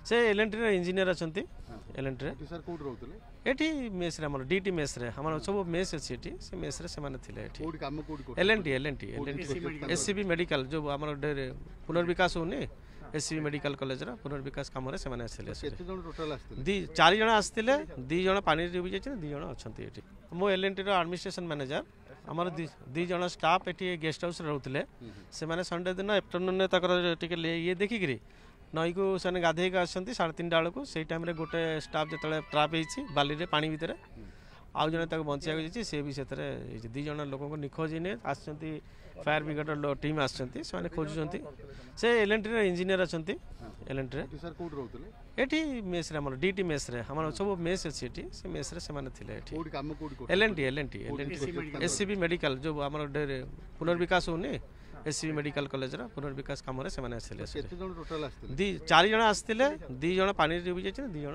से LNT engineer अच्छा LNT sir code रोतले एठी मेस रे हमर डीटी मेस रे हमर सब मेस अछि एठी से मेस रे से माने थिले एठी कोड काम कोड एलएनटी एससीबी मेडिकल जो हमर पुनर्विकास होने एससीबी मेडिकल कॉलेज रा पुनर्विकास काम रे से माने आसले केते जण टोटल आस्ते दी 4 जण आस्तिले 2 जण पानी रे भी जाय 2 जण अछंती एठी मो एलएनटी रो एडमिनिस्ट्रेशन मैनेजर हमर 2 जण स्टाफ एठी गेस्ट हाउस रे रहउतले से माने संडे दिन आफ्टरनून ने तकर टिके ये देखि गिरी नई को से गाधे का आसती 3:30 बेलू से टाइम गोटे स्टाफ जो ट्राप होती बाली रे पानी भितर आउ जने बचा जाइए सी भी से 2 जण लोक निखोज ने आसती फायर ब्रिगेड टीम आसती से खोजुंट से एलएनटी इंजीनियर अच्छा एलएनटी सर कोड रोतले एठी मेस रे हमर डीटी मेस रे हमर सब मेस अछि एठी से मेस रे से माने थिले एठी कोड काम कोड एलएनटी एससीबी मेडिकल जो हमर पुनर्विकास होने एससीबी मेडिकल कॉलेज रा पुनर्विकास काम रे से माने आसले केते जण टोटल आस्ते दी 4 जण आस्तिले 2 जण पानी रे भी जाय 2 जण